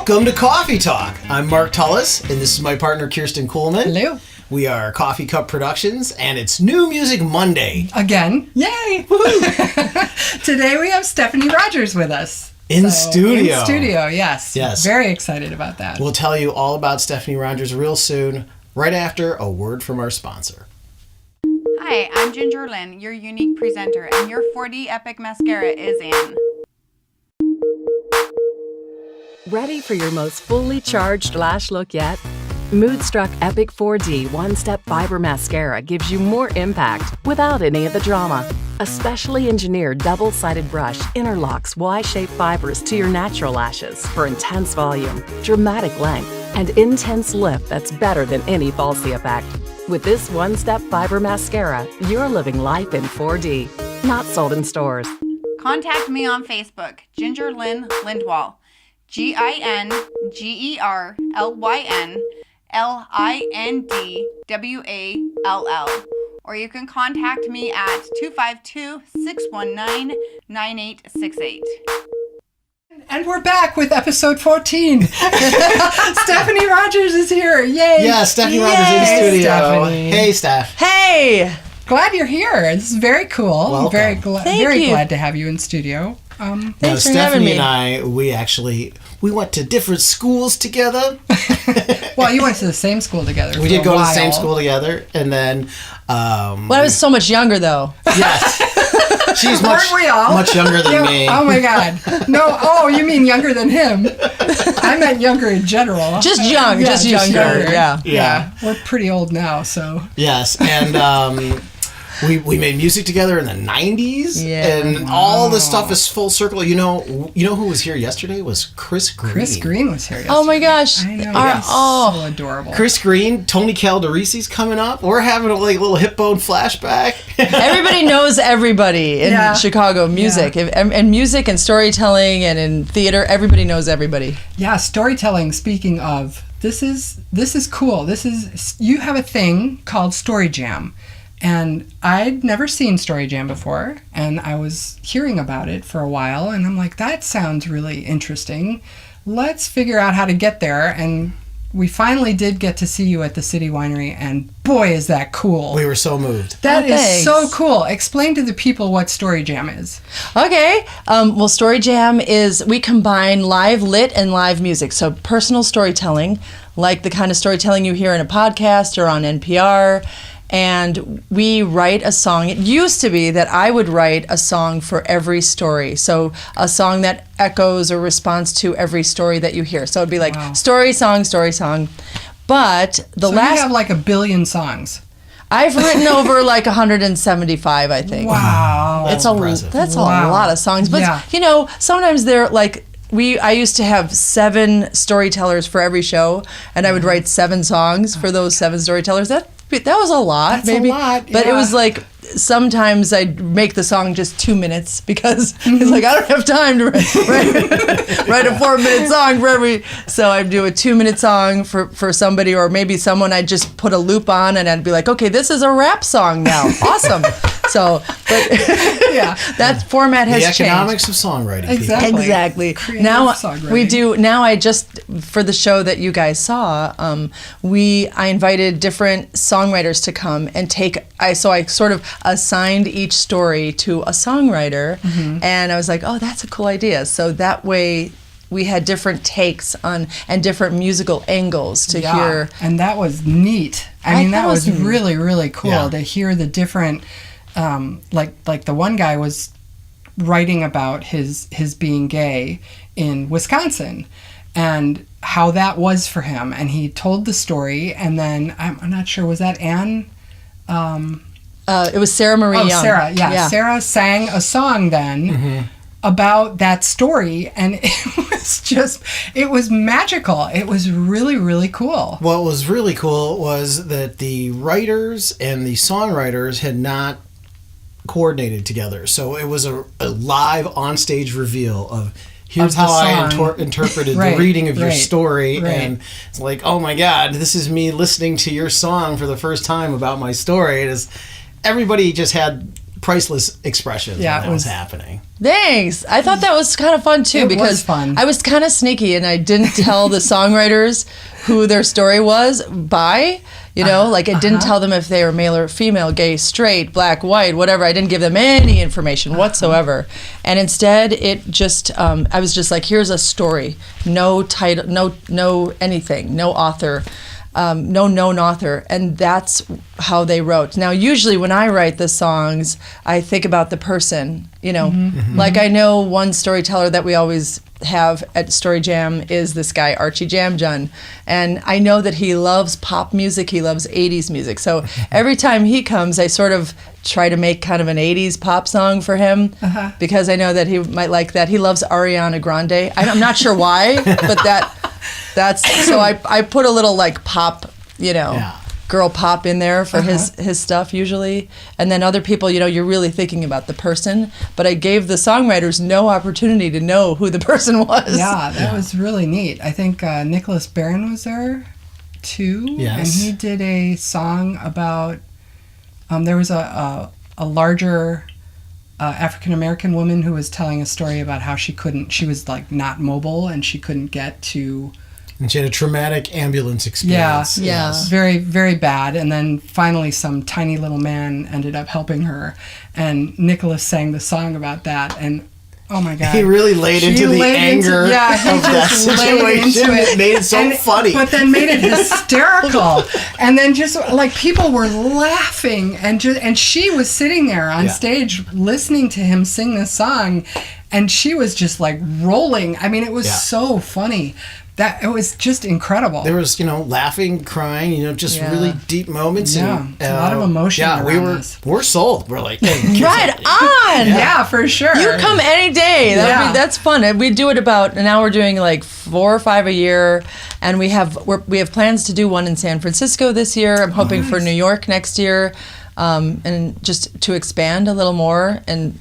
Welcome to Cawffee Talk. I'm Mark Tullis, and this is my partner Kirsten Kuhlman. Hello. We are Coffee Cup Productions, and it's New Music Monday. Again. Yay! Today we have Stephanie Rogers with us. In studio. In studio, yes. Yes. Very excited about that. We'll tell you all about Stephanie Rogers real soon, right after a word from our sponsor. Hi, I'm gingerlyn, your unique presenter, and your 4D Epic Mascara is in. Ready for your most fully charged lash look yet? Moodstruck Epic 4D One-Step Fiber Mascara gives you more impact without any of the drama. A specially engineered double-sided brush interlocks Y-shaped fibers to your natural lashes for intense volume, dramatic length, and intense lift that's better than any falsie effect. With this One-Step Fiber Mascara, you're living life in 4D, not sold in stores. Contact me on Facebook, gingerlyn Lindwall, GingerLynDWall, or you can contact me at 252-619-9868. And we're back with episode 14. Stephanie Rogers is here. Yay! Yeah, Stephanie Rogers in studio. Stephanie. Hey, Steph. Hey! Glad you're here. This is very cool. Welcome. Very Thank you. glad to have you in studio. Thanks for Stephanie having me. and I, we went to different schools together. Well, you went to the same school together. We did go to the same school together, and then... Well, I was so much younger, though. Yes. She's much younger than me. Oh my God. No, you mean younger than him. I meant younger in general. Just young, Yeah, just younger. Yeah. Yeah. We're pretty old now, so. Yes, and we made music together in the 90s, Yeah. and all the stuff is full circle. You know who was here yesterday was Chris Green. Chris Green was here yesterday. Oh my gosh. I know. Our- He's so adorable. Chris Green, Tony Calderisi's coming up. We're having a little hip bone flashback. Everybody knows everybody in Yeah. Chicago music. Yeah. And music and storytelling and in theater, everybody knows everybody. Yeah, storytelling, speaking of, this is cool. You have a thing called StoryJam. And I'd never seen StoryJam before, and I was hearing about it for a while, and I'm like, that sounds really interesting. Let's figure out how to get there. And we finally did get to see you at the City Winery, and boy, is that cool. We were so moved. That is thanks. so cool. Explain to the people what StoryJam is. Okay. Well, StoryJam is, we combine live lit and live music. So personal storytelling, like the kind of storytelling you hear in a podcast or on NPR. And we write a song. It used to be that I would write a song for every story. So a song that echoes or responds to every story that you hear. So it'd be like story, song, story, song. But You have like 1 billion songs. I've written over like 175, I think. Wow. That's impressive. That's a Wow. lot of songs. But Yeah. sometimes they're like I used to have 7 storytellers for every show, and I would write 7 songs for those 7 storytellers. That was a lot, That's a maybe. lot, But it yeah. was like sometimes I'd make the song just 2 minutes because it's like I don't have time to write a 4-minute song for every. So I'd do a 2-minute song for somebody, or maybe someone I'd just put a loop on, and I'd be like, okay, this is a rap song now. Awesome. So, but Yeah. that format has The changed. economics of songwriting. people. Exactly. Creative Now songwriting. we do. Now I just for the show that you guys saw, I invited different songwriters to come and I sort of assigned each story to a songwriter, and I was like, oh, that's a cool idea. So that way we had different takes on and different musical angles to hear. And that was neat. I mean, that was really, really cool Yeah. to hear the different, like the one guy was writing about his being gay in Wisconsin and how that was for him. And he told the story, and then I'm not sure, was that Anne? It was Sarah Marie Young. Sarah, yeah. Sarah sang a song then about that story, and it was magical. It was really, really cool. What was really cool was that the writers and the songwriters had not coordinated together. So it was a live onstage reveal of here's how I interpreted the reading of your story. And it's like, oh my God, this is me listening to your song for the first time about my story. Everybody just had priceless expressions Yeah, when that was happening. Thanks. I thought that was kind of fun too, It because was fun. I was kind of sneaky and I didn't tell the songwriters who their story was by. You know, like it didn't tell them if they were male or female, gay, straight, black, white, whatever. I didn't give them any information whatsoever. And instead, it just, I was just like, here's a story. No title, no anything, no author, no known author. And that's how they wrote. Now, usually when I write the songs, I think about the person, you know. Like I know one storyteller that we always have at StoryJam is this guy Archie Jamjun, and I know that he loves pop music, he loves 80s music, so every time he comes I sort of try to make kind of an 80s pop song for him, because I know that he might like that. He loves Ariana Grande. I'm not sure why, but that's so I put a little like pop, you know, girl pop in there for his stuff usually. And then other people, you know, you're really thinking about the person, but I gave the songwriters no opportunity to know who the person was. Yeah, that was really neat. I think Nicholas Barron was there too. Yes. And he did a song about, there was a larger African-American woman who was telling a story about how she was like not mobile and she couldn't get to. And she had a traumatic ambulance experience. Yeah. Very, very bad. And then finally some tiny little man ended up helping her. And Nicholas sang the song about that. And oh my God. He really laid into the anger of that situation. It made it so funny. But then made it hysterical. And then just like people were laughing. And she was sitting there on stage listening to him sing this song. And she was just like rolling. I mean, it was so funny. That it was just incredible. There was, you know, laughing, crying, you know, just really deep moments. Yeah, and, a lot of emotion. Yeah, around we're sold. We're like, hey, Right on. Yeah, for sure. You come any day. That's fun. We do it about now. We're doing like 4 or 5 a year, and we have plans to do one in San Francisco this year. I'm hoping for New York next year, and just to expand a little more and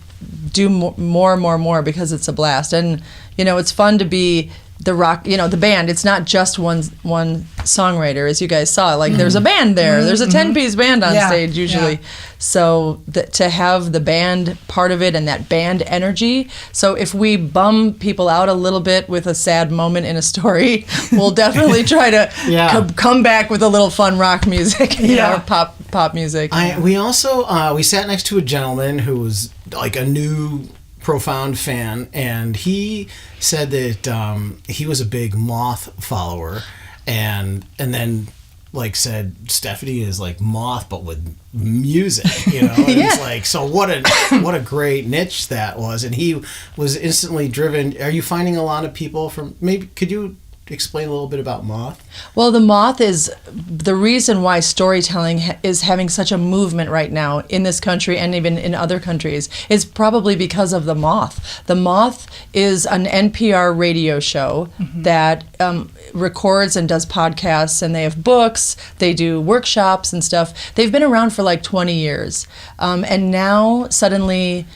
do more because it's a blast. And you know, it's fun to be the rock, you know, the band. It's not just one songwriter, as you guys saw. Like there's a band there. There's a 10-piece band on stage usually. Yeah. So to have the band part of it and that band energy. So if we bum people out a little bit with a sad moment in a story, we'll definitely try to come back with a little fun rock music, you know, or pop music. We also we sat next to a gentleman who was like a new profound fan, and he said that he was a big Moth follower, and then like said Stephanie is like Moth but with music, you know. And it's like, so what a great niche that was. And he was instantly driven. Are you finding a lot of people from, maybe could you explain a little bit about Moth? Well, the Moth is the reason why storytelling is having such a movement right now in this country and even in other countries is probably because of the Moth. The Moth is an NPR radio show that records and does podcasts, and they have books, they do workshops and stuff. They've been around for like 20 years. And now suddenly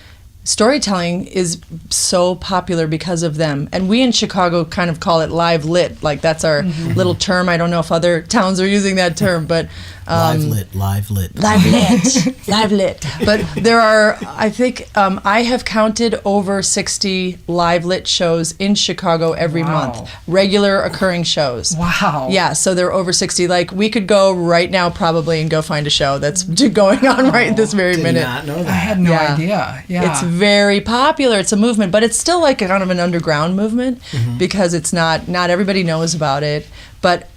storytelling is so popular because of them. And we in Chicago kind of call it live lit. Like that's our little term. I don't know if other towns are using that term, but live lit. Live lit. But there are, I think, I have counted over 60 live lit shows in Chicago every month. Regular occurring shows. Wow. Yeah, so there are over 60. Like, we could go right now probably and go find a show that's going on right this very minute. Did not know that. I had no idea. Yeah. It's very popular. It's a movement, but it's still like a kind of an underground movement because it's not everybody knows about it. But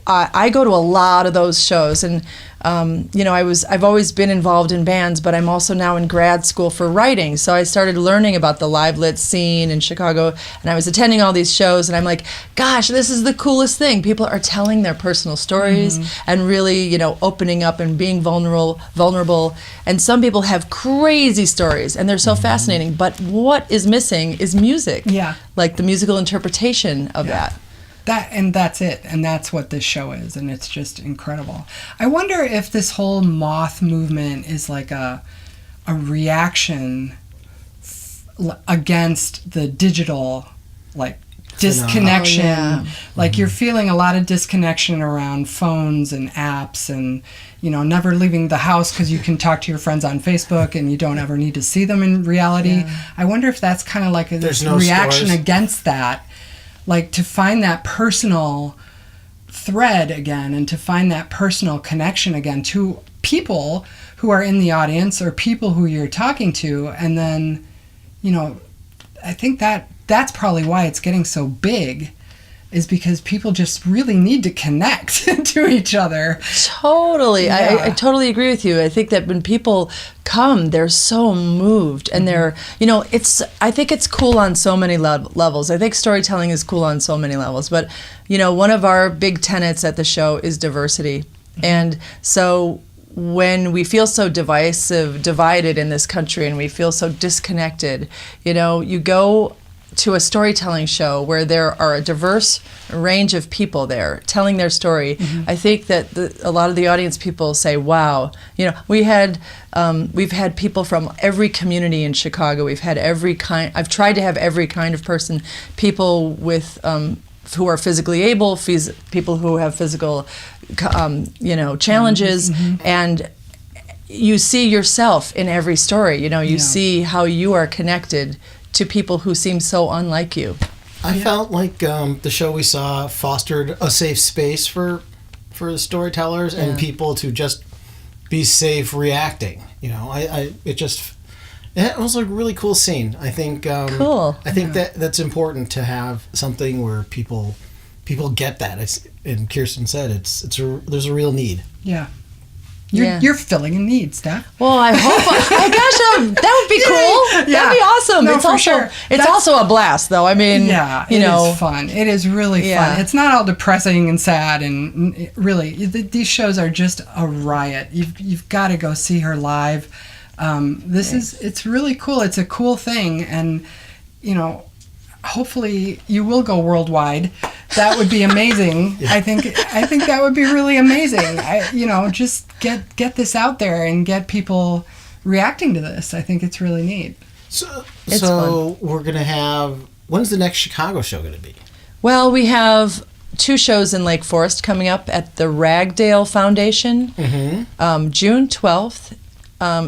I go to a lot of those shows, and you know, I've always been involved in bands, but I'm also now in grad school for writing. So I started learning about the live lit scene in Chicago, and I was attending all these shows, and I'm like, gosh, this is the coolest thing. People are telling their personal stories and really, you know, opening up and being vulnerable. And some people have crazy stories, and they're so fascinating. But what is missing is music. Yeah. Like the musical interpretation of that. That's it, and that's what this show is, and it's just incredible. I wonder if this whole Moth movement is like a reaction against the digital, like disconnection. yeah. You're feeling a lot of disconnection around phones and apps and, never leaving the house because you can talk to your friends on Facebook and you don't ever need to see them in reality. Yeah. I wonder if that's kind of like a reaction against that. To find that personal thread again and to find that personal connection again to people who are in the audience or people who you're talking to. And then, I think that's probably why it's getting so big, is because people just really need to connect to each other. Totally. Yeah. I totally agree with you. I think that when people come, they're so moved and they're, I think it's cool on so many levels. I think storytelling is cool on so many levels. But, one of our big tenets at the show is diversity. And so when we feel so divided in this country and we feel so disconnected, you go to a storytelling show where there are a diverse range of people there telling their story. I think that a lot of the audience people say, wow, we've had people from every community in Chicago. We've had I've tried to have every kind of person, people with who are physically able, people who have physical challenges, and you see yourself in every story. You see how you are connected to people who seem so unlike you. I felt like the show we saw fostered a safe space for storytellers and people to just be safe reacting. It was a really cool scene. I think cool. I think that's important to have something where people get that. And Kirsten said there's a real need. Yeah. You're filling a need, Steph. Well, I hope. That would be cool. Yeah. That'd be awesome. No, it's also it's also a blast, though. I mean, it is fun. It is really fun. It's not all depressing and sad, and really, these shows are just a riot. You've got to go see her live. It's really cool. It's a cool thing, and hopefully you will go worldwide. That would be amazing. I think that would be really amazing. Just get this out there and get people reacting to this. I think it's really neat. So we're going to have, when's the next Chicago show going to be? Well, we have 2 shows in Lake Forest coming up at the Ragdale Foundation. June 12th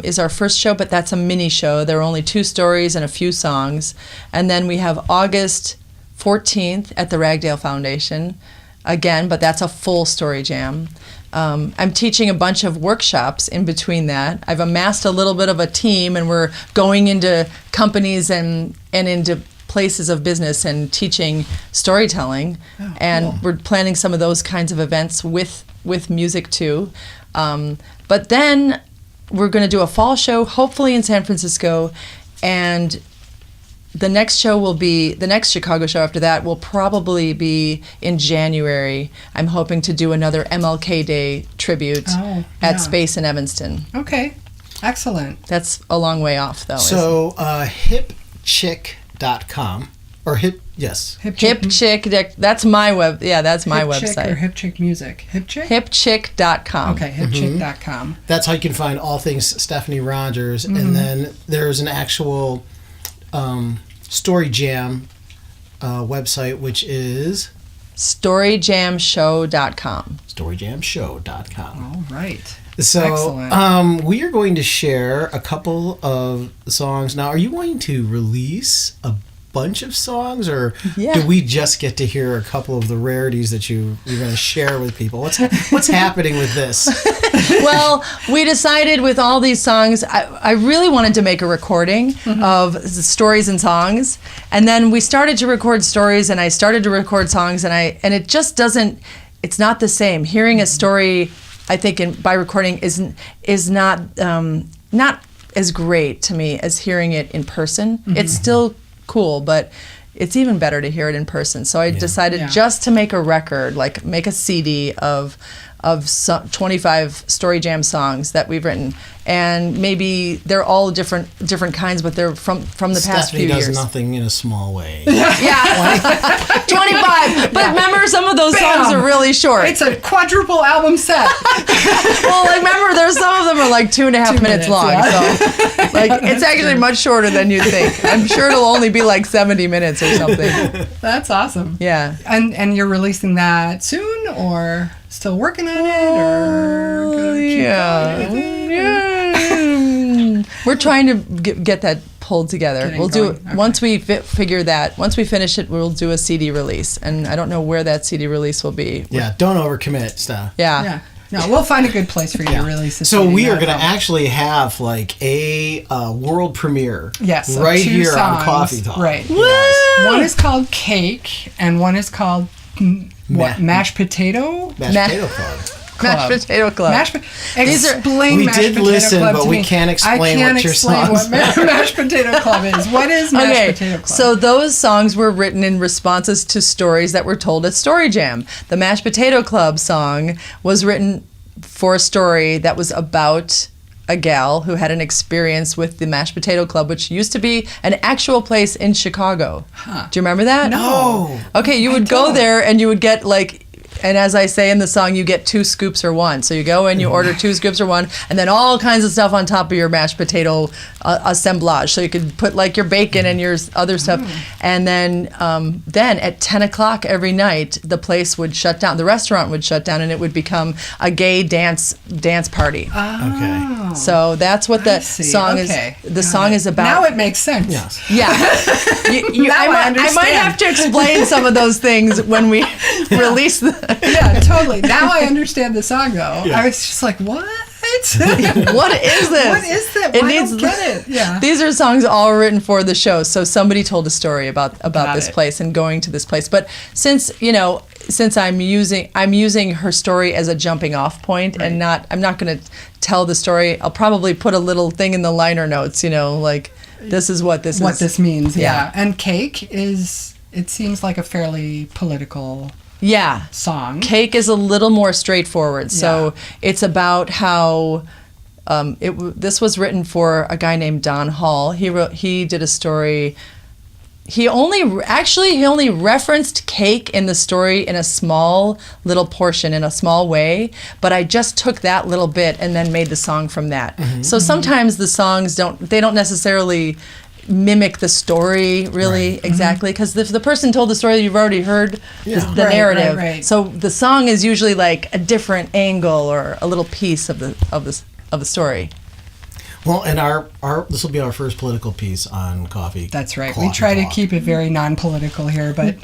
is our first show, but that's a mini show. There are only 2 stories and a few songs. And then we have August 14th at the Ragdale Foundation again, but that's a full story jam. I'm teaching a bunch of workshops in between that. I've amassed a little bit of a team, and we're going into companies and into places of business and teaching storytelling. And we're planning some of those kinds of events with music too. But then we're going to do a fall show, hopefully in San Francisco, and the next Chicago show after that will probably be in January. I'm hoping to do another MLK Day tribute at Space in Evanston. Okay, excellent. That's a long way off, though. So hipchick.com or Hipchick. That's my web. Yeah, that's my website. Or Hipchick Music. Hipchick? Hipchick.com. Okay, hipchick.com. That's how you can find all things Stephanie Rogers. And then there's an actual StoryJam website, which is StoryJamShow.com. StoryJamShow.com. All right. So excellent. We are going to share a couple of songs. Now, are you going to release a bunch of songs, or do we just get to hear a couple of the rarities that you're going to share with people? What's happening with this? Well, we decided with all these songs, I really wanted to make a recording of the stories and songs, and then we started to record stories, and I started to record songs, and it just doesn't. It's not the same. Hearing a story, I think, by recording is not as great to me as hearing it in person. It's still cool, but it's even better to hear it in person. So I decided just to make a record, like make a CD of 25 StoryJam songs that we've written, and maybe they're all different kinds, but they're from the past few years. Stephanie does nothing in a small way. 25. But remember, some of those songs are really short. It's a quadruple album set. Well, like, remember, there's some of them are like 2.5 minutes long. yeah. So, like, it's actually much shorter than you think. I'm sure it'll only be like 70 minutes or something. That's awesome. Yeah. And you're releasing that soon, or still working on it, or gonna keep going? Yeah. We're trying to get that pulled together. Getting We'll do going. it Okay. once we figure that. Once we finish it, we'll do a CD release, and I don't know where that CD release will be. Yeah, don't overcommit stuff. Yeah. No, we'll find a good place for you to release this. So CD, we not are a going to problem. actually have like a world premiere. Yes, of right 2 here on songs. Cawffee Talk. Right. Yes. One is called Cake, and one is called mashed potato. Mashed Potato Club. Mashed Potato Club. Explain We mashed did potato listen, club but to we me. can't explain I can't what your explain songs what mashed potato club is. What is mashed potato club? So those songs were written in responses to stories that were told at StoryJam. The Mashed Potato Club song was written for a story that was about a gal who had an experience with the Mashed Potato Club, which used to be an actual place in Chicago. Do you remember that? No. Okay, you would go there and you would get like, and as I say in the song, you get 2 scoops or 1. So you go and you order 2 scoops or 1, and then all kinds of stuff on top of your mashed potato assemblage. So you could put like your bacon and your other stuff. And then at 10 o'clock every night, the place would shut down. The restaurant would shut down, and it would become a gay dance party. Okay. So that's what the see. song Okay. is. The song is about. Now it makes sense. Yes. Yeah. Now I I might understand. have to explain some of those things when we release the. Yeah, totally. Now I understand the song, though. Yeah. I was just like, what? What is this? What is that? I don't get it. Yeah. These are songs all written for the show. So somebody told a story about Got this it. place and going to this place. But since I'm using her story as a jumping off point, and I'm not going to tell the story. I'll probably put a little thing in the liner notes, like this is what this is. What this means, Yeah. yeah. And Cake is, it seems like a fairly political Yeah. song. Cake is a little more straightforward. So it's about how this was written for a guy named Don Hall. He did a story. He only referenced cake in the story in a small little portion, in a small way, but I just took that little bit and then made the song from that. So sometimes the songs don't necessarily mimic the story really exactly, because the person told the story, you've already heard the Right, narrative. right. So the song is usually like a different angle or a little piece of the story. Well, and our this will be our first political piece on Cawffee. That's right. Cawffee We try to Talk. keep it very non-political here, but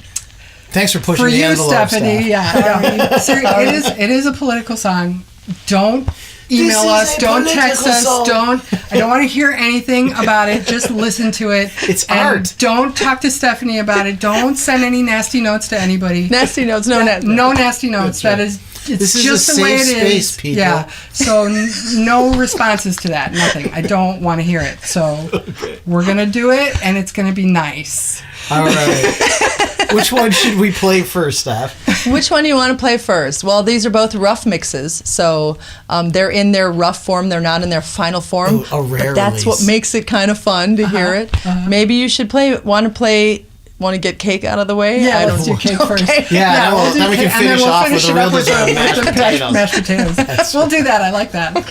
Thanks for pushing for the you, envelope, Stephanie, Steph. it is a political song. Don't email This is us. a Don't text political us. song. I don't want to hear anything about it. Just listen to it. It's and art. Don't talk to Stephanie about it. Don't send any nasty notes to anybody. Nasty notes, no nasty. No nasty notes. That's right. That is. It's This is just a the way it safe is. space, people. Yeah. So no responses to that. Nothing. I don't want to hear it. So we're gonna do it, and it's gonna be nice. All right. Which one should we play first, Steph? Which one do you want to play first? Well, these are both rough mixes, so they're in their rough form. They're not in their final form. Ooh, a rare but that's release. what makes it kind of fun to hear it. Maybe you should want to get Cake out of the way? Yeah, I let's don't do Cake first. Yeah, we'll do then we can cake, and then finish we'll off finish with it the up real with dessert, mashed potatoes. mashed potatoes. We'll do that. I like that.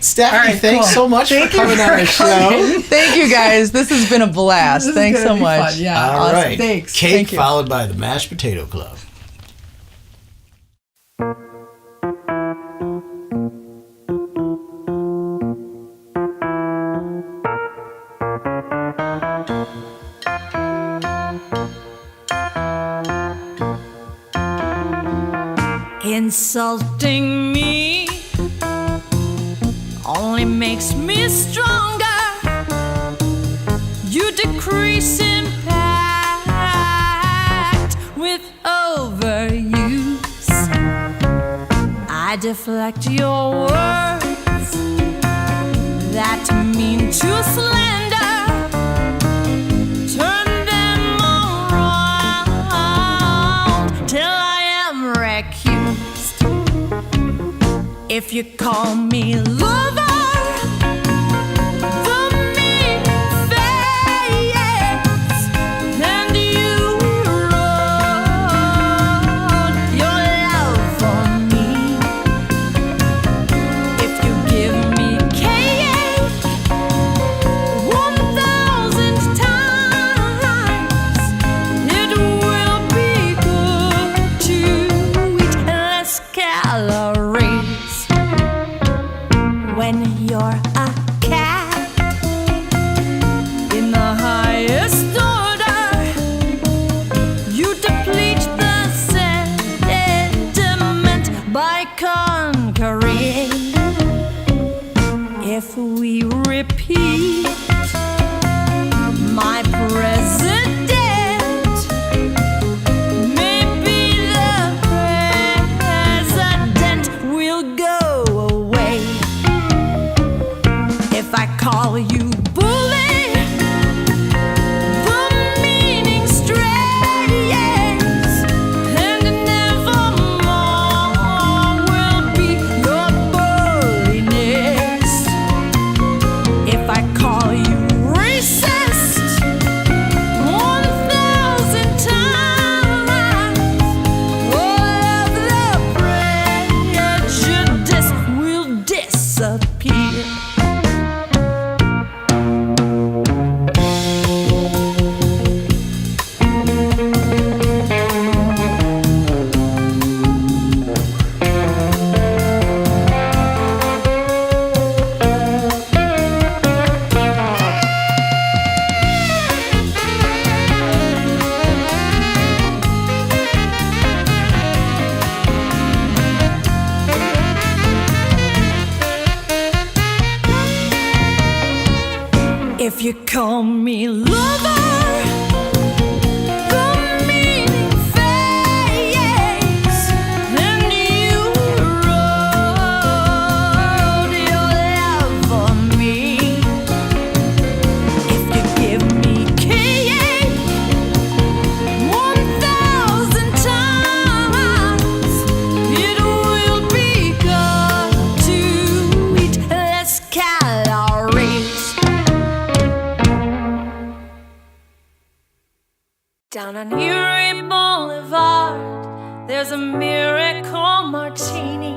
Stephanie, All right, thanks cool. so much Thank for you coming for on the show. coming. Thank you guys. This has been a blast. This is Thanks gonna so be much. fun, yeah. All Awesome. right. Thanks. Cake Thank you. followed by the Mashed Potato Club. Insulting me only makes me stronger. You decrease impact with overuse. I deflect your words that mean to slander. Turn them around till I am recused. If you call me lover, the mean face, and you wrote your love for me. If you give me you're a cat in the highest order. You deplete the sediment by conquering. If we repeat, my president may be the president will go away. If I call you bully, the meaning strays, and nevermore will be your bulliness. If I call you racist 1,000 times, all of the prejudice will disappear. If you call me lover, the meaning fades, then you wrote your love for me. If you give me cake 1,000 times, it will be good to eat less calories. Down on Erie Boulevard, there's a miracle martini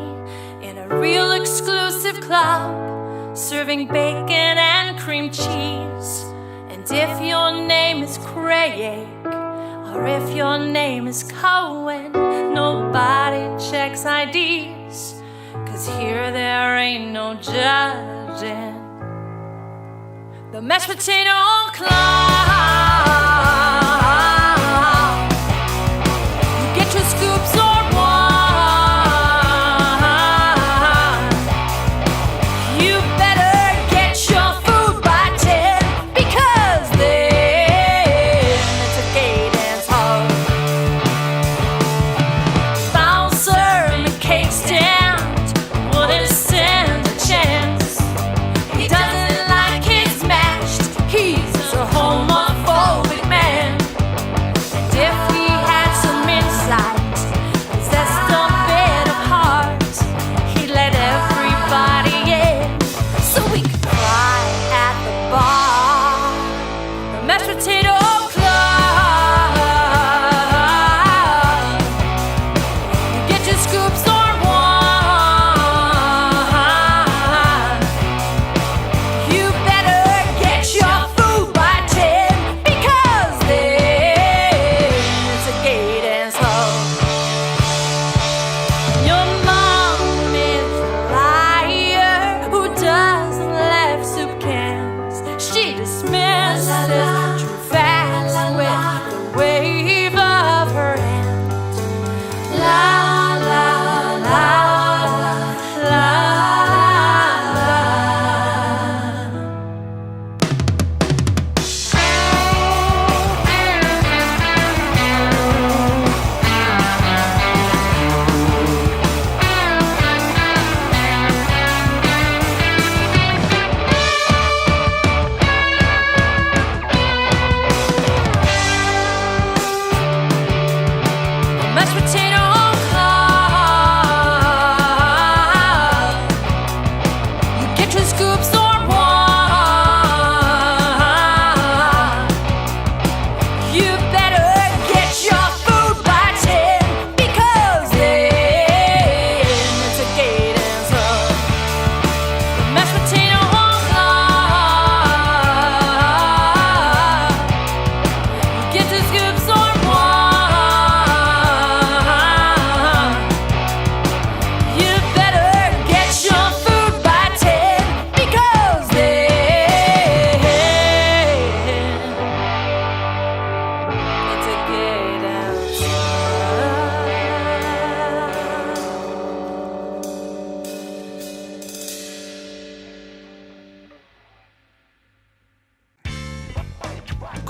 in a real exclusive club, serving bacon and cream cheese. And if your name is Craig, or if your name is Cohen, nobody checks IDs, 'cause here there ain't no judging. The mashed potato club. Get your scoops or one. You better get your food by 10, because then it's a gay dance hall. Bouncer and the cake stand wouldn't stand a chance. He doesn't like his mashed. He's a homo.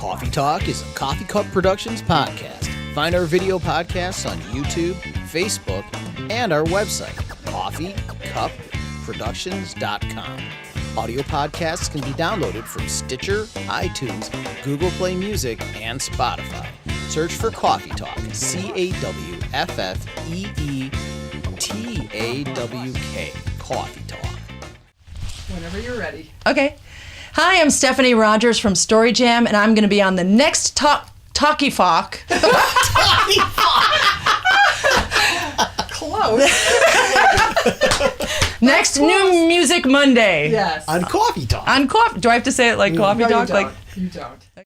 Cawffee Talk is a Coffee Cup Productions podcast. Find our video podcasts on YouTube, Facebook, and our website, coffeecupproductions.com. Audio podcasts can be downloaded from Stitcher, iTunes, Google Play Music, and Spotify. Search for Cawffee Talk, CAWFFEETAWK, Cawffee Talk. Whenever you're ready. Okay. Hi, I'm Stephanie Rogers from StoryJam, and I'm going to be on the next Talkie Falk. Close. Next New Music Monday. Yes. On Cawffee Talk. On Coffee. Do I have to say it like Coffee No, Talk? you don't. You don't.